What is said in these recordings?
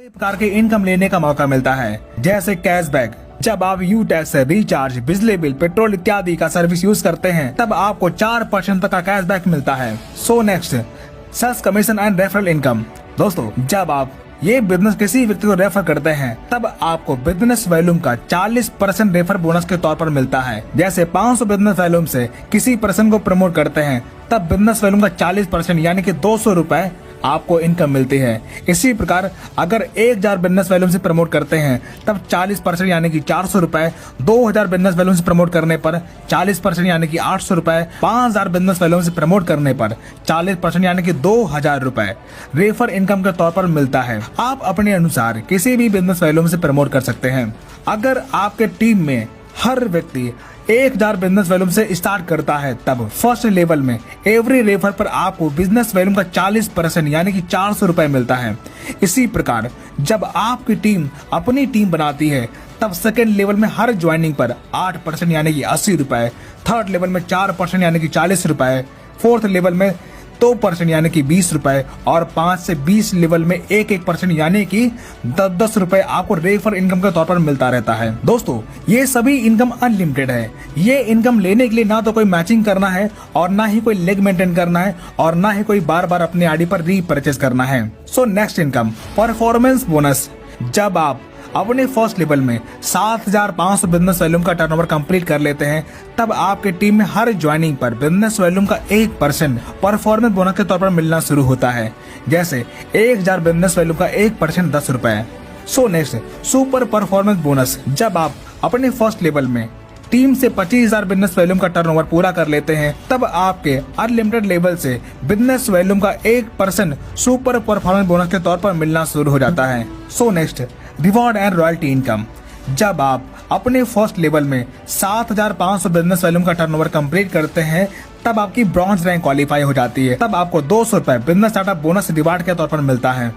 कई प्रकार के इनकम लेने का मौका मिलता है, जैसे कैशबैक। जब आप यू टैक्स से रिचार्ज, बिजली बिल, पेट्रोल इत्यादि का सर्विस यूज करते हैं तब आपको 4% तक का कैशबैक मिलता है। So next, sales commission and referral income. दोस्तों, जब आप ये बिजनेस किसी व्यक्ति को रेफर करते हैं तब आपको बिजनेस वॉल्यूम का 40% रेफर बोनस के तौर पर मिलता है। जैसे 500 बिजनेस वॉल्यूम से किसी पर्सन को प्रमोट करते हैं तब बिजनेस वॉल्यूम का 40% यानी कि 200 रुपए आपको इनकम मिलती है। इसी प्रकार अगर 1000 बिजनेस वॉल्यूम से प्रमोट करते हैं तब 40% यानी कि 400 रुपए, 2000 बिजनेस वॉल्यूम से प्रमोट करने पर 40% यानी कि 800 रुपए, 5000 बिजनेस वॉल्यूम से प्रमोट करने पर 40% यानी कि 2000 रुपए रेफर इनकम के तौर पर मिलता है। आप अपने अनुसार किसी भी बिजनेस वॉल्यूम से प्रमोट कर सकते हैं। अगर आपके टीम में हर व्यक्ति 1000 बिजनेस वॉल्यूम से स्टार्ट करता है तब फर्स्ट लेवल में एवरी रेफर पर आपको बिजनेस वॉल्यूम का 40% यानी कि 400 रुपए मिलता है। इसी प्रकार जब आपकी टीम अपनी टीम बनाती है तब सेकेंड लेवल में हर ज्वाइनिंग पर 8% यानी कि 80 रुपए, थर्ड लेवल में 4% यानी कि 40 रुपए, फोर्थ लेवल में 2% यानी कि 20 रुपए और 5 से 20 लेवल में 1% यानी कि 10 रुपए आपको रेफर इनकम के तौर पर मिलता रहता है। दोस्तों, ये सभी इनकम अनलिमिटेड है। ये इनकम लेने के लिए ना तो कोई मैचिंग करना है और ना ही कोई लेग मेंटेन करना है और ना ही कोई बार बार अपने आईडी पर रीपरचेज करना है। So next income, performance bonus. जब आप अपने फर्स्ट लेवल में 7500 बिजनेस वॉल्यूम का टर्नओवर कंप्लीट कर लेते हैं तब आपके टीम में हर ज्वाइनिंग पर बिजनेस वॉल्यूम का 1% परफॉर्मेंस बोनस के तौर पर मिलना शुरू होता है। जैसे 1000 बिजनेस वॉल्यूम का 1% 10 रुपए। So next, super performance bonus. जब आप अपने फर्स्ट लेवल में टीम से 25,000 बिजनेस वॉल्यूम का टर्नओवर पूरा कर लेते हैं तब आपके अनलिमिटेड लेवल से बिजनेस वॉल्यूम का 1% सुपर परफॉर्मेंस बोनस के तौर पर मिलना शुरू हो जाता है। So next, reward and royalty income. जब आप अपने फर्स्ट लेवल में 7500 बिजनेस वॉल्यूम का टर्नओवर कंप्लीट करते हैं तब आपकी ब्रॉन्ज रैंक क्वालिफाई हो जाती है। तब आपको 200 रुपए बिजनेस स्टार्टअप बोनस रिवार्ड के तौर पर मिलता है।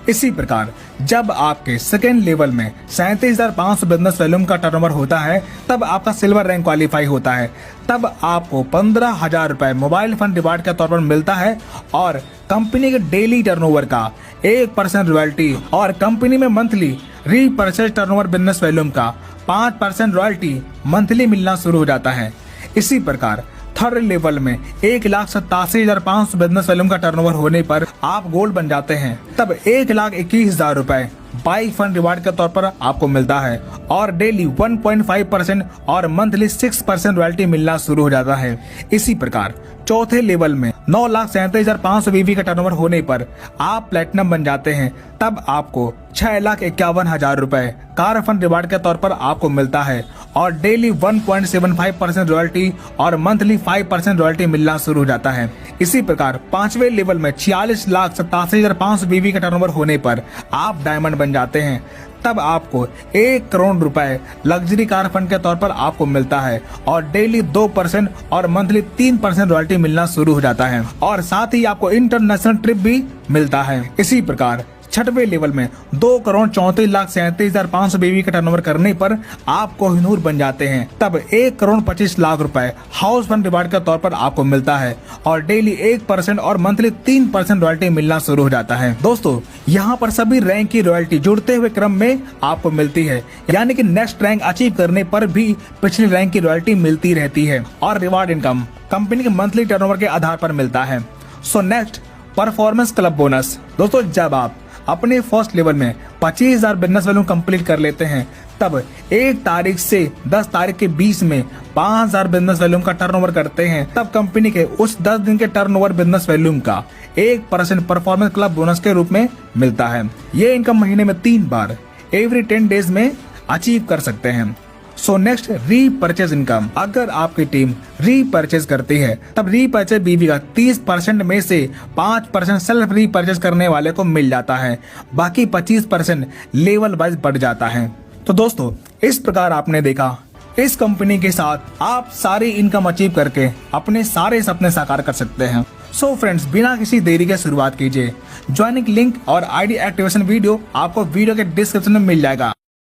इसी प्रकार जब आपके सेकेंड लेवल में 37,500 बिजनेस वॉल्यूम का टर्नओवर होता है तब आपका सिल्वर रैंक क्वालिफाई होता है। तब आपको 15,000 रुपए मोबाइल फंड रिवार्ड के तौर पर मिलता है और कंपनी के डेली टर्नओवर का 1% रॉयल्टी और कंपनी में monthly repurchase turnover business volume का 5% रॉयल्टी मंथली मिलना शुरू हो जाता है। इसी प्रकार थर्ड लेवल में 1,87,500 बिजनेस वॉल्यूम का टर्नओवर होने पर आप गोल्ड बन जाते हैं। तब 1,21,000 रुपए बाई फंड रिवार्ड के तौर पर आपको मिलता है और डेली 1.5% और मंथली 6% रॉयल्टी मिलना शुरू हो जाता है। इसी प्रकार चौथे लेवल में 9,37,500 बीवी का टर्नओवर होने पर आप प्लेटिनम बन जाते हैं। तब आपको 6,51,000 रुपए कार फंड रिवार्ड के तौर पर आपको मिलता है और डेली 1.75% रॉयल्टी और मंथली 5% रॉयल्टी मिलना शुरू हो जाता है। इसी प्रकार पांचवें लेवल में 46,87,500 बीवी का टर्नओवर होने पर आप डायमंड बन जाते हैं। तब आपको 1 करोड़ रुपए लग्जरी कार फंड के तौर पर आपको मिलता है और डेली 2% और मंथली 3% रॉयल्टी मिलना शुरू हो जाता है और साथ ही आपको इंटरनेशनल ट्रिप भी मिलता है। इसी प्रकार छठवें लेवल में 2,34,37,500 बीवी का टर्नओवर करने पर आप कोहिनूर बन जाते हैं। तब 1,25,00,000 रुपए हाउस फंड रिवार्ड के तौर पर आपको मिलता है और डेली 1% और मंथली 3% रॉयल्टी मिलना शुरू हो जाता है। दोस्तों, यहाँ पर सभी रैंक की रॉयल्टी जुड़ते हुए क्रम में आपको मिलती है, यानी कि नेक्स्ट रैंक अचीव करने पर भी पिछली रैंक की रॉयल्टी मिलती रहती है और रिवार्ड इनकम कंपनी के मंथली टर्नओवर के आधार पर मिलता है। So next, performance club bonus. दोस्तों, जब आप अपने फर्स्ट लेवल में 25,000 बिजनेस वॉल्यूम कंप्लीट कर लेते हैं तब 1 तारीख से 10 तारीख के बीच में 5,000 बिजनेस वॉल्यूम का टर्नओवर करते हैं तब कंपनी के उस 10 दिन के टर्नओवर बिजनेस वॉल्यूम का 1% परफॉर्मेंस क्लब बोनस के रूप में मिलता है। ये इनकम महीने में 3 बार एवरी 10 डेज में अचीव कर सकते हैं। So next, repurchase income. अगर आपकी टीम रीपरचेज करती है तब रीपरचेज बीवी का 30% में से 5% सेल्फ रीपरचेज करने वाले को मिल जाता है, बाकी 25% लेवल वाइज बढ़ जाता है। तो दोस्तों, इस प्रकार आपने देखा इस कंपनी के साथ आप सारी इनकम अचीव करके अपने सारे सपने साकार कर सकते हैं। सो फ्रेंड्स, बिना किसी देरी के शुरुआत कीजिए। ज्वाइनिंग लिंक और आईडी एक्टिवेशन वीडियो आपको वीडियो के डिस्क्रिप्शन में मिल जाएगा।